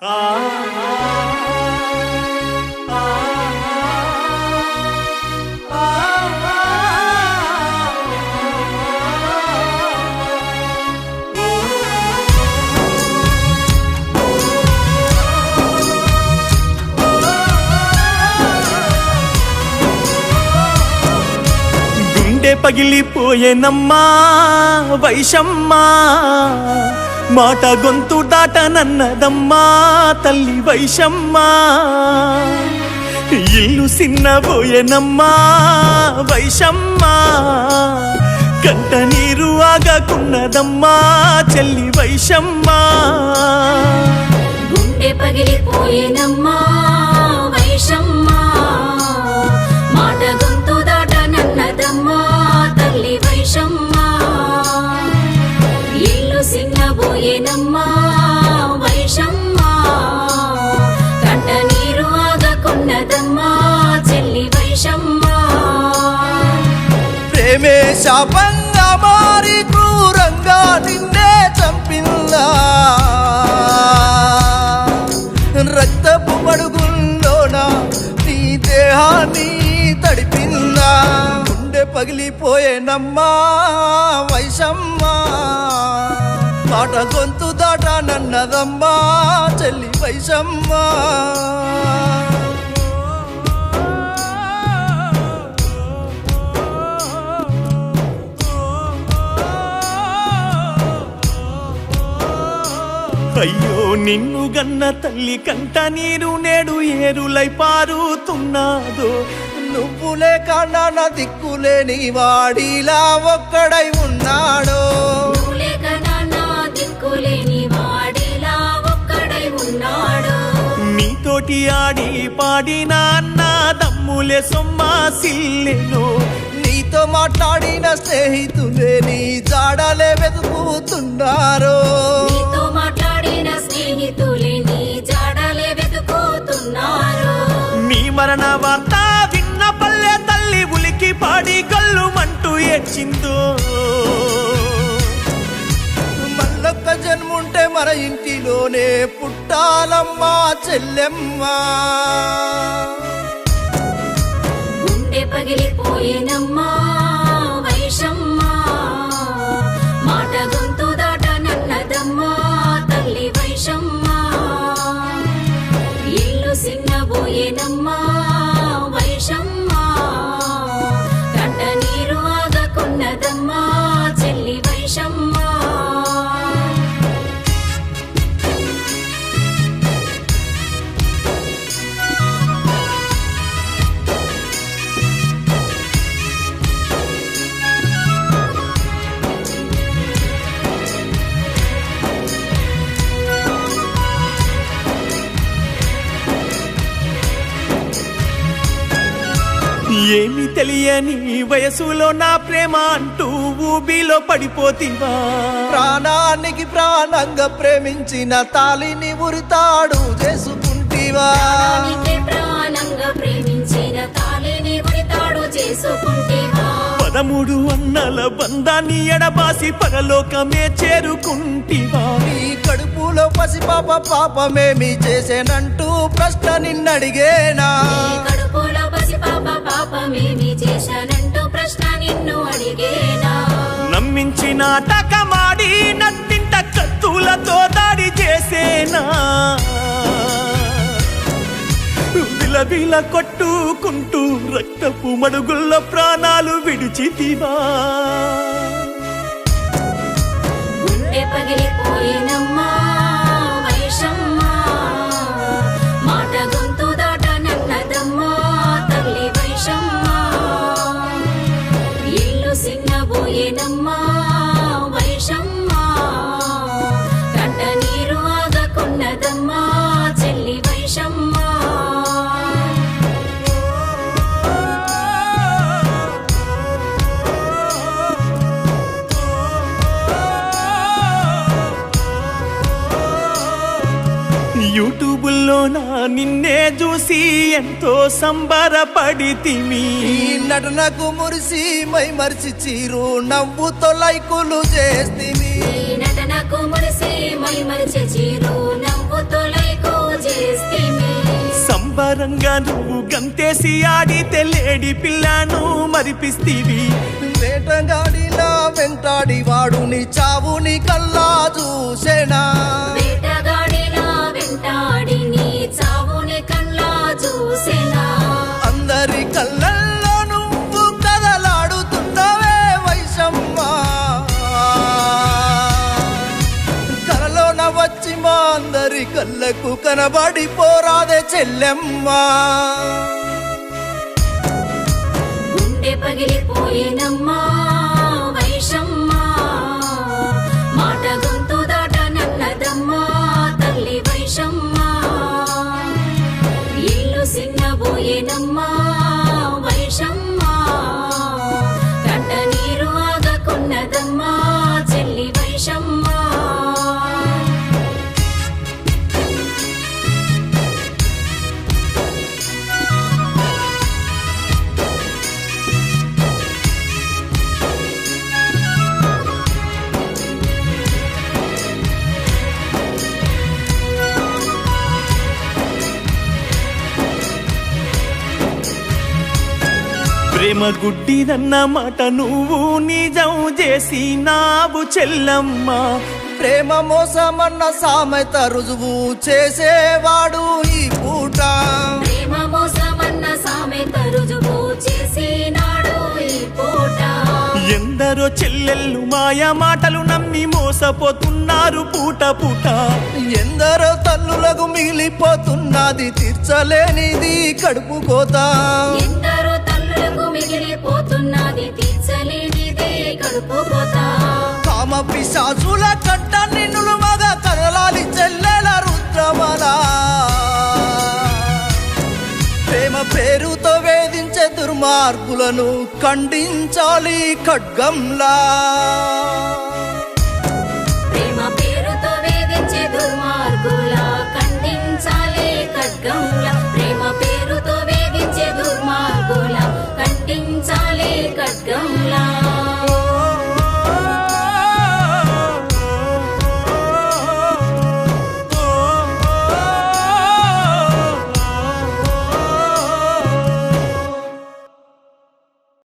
గుండె పగిలిపోయేనమ్మా వైషమ్మా, మాట గొంతు దాటనన్నదమ్మా తల్లి వైషమ్మా. ఇల్లు సిన్నబోయేనమ్మా వైషమ్మా, కంట నీరు ఆగకున్నదమ్మా చెల్లి వైషమ్మా. గుండె పగిలిపోయేనమ్మా వైషమ్మా, మాట గొంతు దాటనన్నదమ్మా తల్లి వైషమ్మా. ఇల్లు సిన్నబోయేనమ్మా వైషమ్మా, కంట నీరు ఆగకున్నదమ్మా చెల్లి వైషమ్మా. ప్రేమే శాపంగా మారి క్రూరంగా నిన్నే చంపిందా, రక్తపు మడుగుల్లోన నీ దేహాన్ని తడిపిందా. గుండె పగిలిపోయేనమ్మా వైషమ్మా, మాట గొంతు దాటనన్నదమ్మా చెల్లి వైషమ్మా. అయ్యో నిన్ను గన్న తల్లి కంట నీరు నేడు ఏరులై పారుతున్నాదో. నువ్వులే కన్నా నా దిక్కులేని వాడిలా ఒక్కడై ఉన్నాడో. నువ్వులేక నాన్నా దిక్కులేని వాడిలా ఒక్కడై ఉన్నాడు. నీతోటి ఆడి పాడిన అన్న దమ్ములే సొమ్మాసిల్లెను. నీతో మాట్లాడిన స్నేహితులే నీ జాడలే వెతుకుతున్నారు. నీతో మాట్లాడిన స్నేహితులే నీ జాడలే వెతుకుతున్నారు. నీ మరణ వార్త విన్న పల్లె తల్లి ఉలికి పాడి కళ్ళు మంటూ ఏడ్చిందో. మళ్ళొక్క జన్ముంటే మన ఇంటిలోనే పుట్టాలమ్మా చెల్లెమ్మా. గుండె పగిలిపోయేనమ్మా వైషమ్మా, మాట గొంతు దాటనన్నదమ్మా తల్లి వైషమ్మా. ఇల్లు సిన్నబోయేనమ్మా వైషమ్మా, కంట నీరు ఆగకున్నదమ్మా చెల్లి వైషమ్మా. ఏమి తెలియని వయసులో నా ప్రేమ అంటూ ఊబిలో పడిపోతివా. ప్రాణానికి ప్రాణంగా ప్రేమించిన తాలిని ఉరితాడు చేసుకుంటివా. ప్రాణానికి ప్రాణంగా ప్రేమించిన తాళిని ఉరితాడు చేసుకుంటేవా. 13 అన్నల బంధాన్ని ఎడబాసి పరలోకమే చేరుకుంటివా. నీ కడుపులో పసిపాప పాపమేమి చేసేనంటూ ప్రశ్న నిన్నడిగేనా. నీ కడుపులో పసిపాప పాపమేమి చేశానంటూ ప్రశ్న నిన్ను అడిగేనా. నమ్మించి నాటకమాడి నట్టింట కత్తులతో దాడి చేసేనా. విలవిల కొట్టుకుంటూ రక్తపు మడుగుల్లో ప్రాణాలు విడిచితివా. గుండె పగిలిపోయేనమ్మా వైషమ్మా, మాట గొంతు దాటనన్నదమ్మా తల్లి వైషమ్మా. ఇల్లు సిన్నబోయేనమ్మా వైషమ్మా, కంట నీరు ఆగకున్నదమ్మా చెల్లి వైషమ్మా. యూట్యూబుల్లో నా నిన్నే చూసి ఎంతో సంబరపడితిమి. ఈ నటనకు మురిసి మై మరిచి చీరు నవ్వుతో లైకులు చేస్తిమి. ఈ నటనకు మురిసి మై మరిచి చీరు నవ్వుతో లైకు సంబరంగా నువ్వు గంతేసి ఆడితే లేడి పిల్లను మరిపిస్తీవి వేటగాడిలా వెంటాడి వాడు నీ చావుని కల్లా చూసేనా వేటగాడిలా వెంటాడి నీ చావుని కల్లా చూసేనా అందరి కళ్ళల్లో నువ్వు కదలాడుతున్నవే వైశమ్మ కలలోన వచ్చి మా అందరి కళ్ళకు కనబడి పోరాదే చెల్లెమ్మ గుండె పగిలిపోయేనమ్మా వైశమ్మ మాట గొంతు దాట నన్నదమ్మా తల్లి వైశమ్మ ఇల్లు సిన్నబోయేనమ్మా వైశమ్మ కంట నీరు ఆగకున్నదమ్మా చెల్లి వైశమ్మ ప్రేమ గుడ్డిదన్న మాట నువ్వు నిజం చేసినావు చెల్లమ్మ ప్రేమ మోసమన్న సామెత రుజువు చేసేవాడు ఈ పూట ప్రేమ మోసమన్న సామెత రుజువు చేసినాడు ఈ పూట ఎందరో చెల్లెళ్ళు మాయ మాటలు నమ్మి మోసపోతున్నారు పూట పూట ఎందరో తల్లులకు మిగిలిపోతున్నది తీర్చలేనిది కడుపు కోత ఎందరో తల్లులకు మిగిలిపోతున్నది తీర్చలేనిదే కడుపు కోత కామ పిశాచుల కట్ట నిన్నులు మగ కదలాలి చెల్లెల రుద్రమల ప్రేమ పేరుతో వేధించే దుర్మార్గులను ఖండించాలి ఖడ్గంలా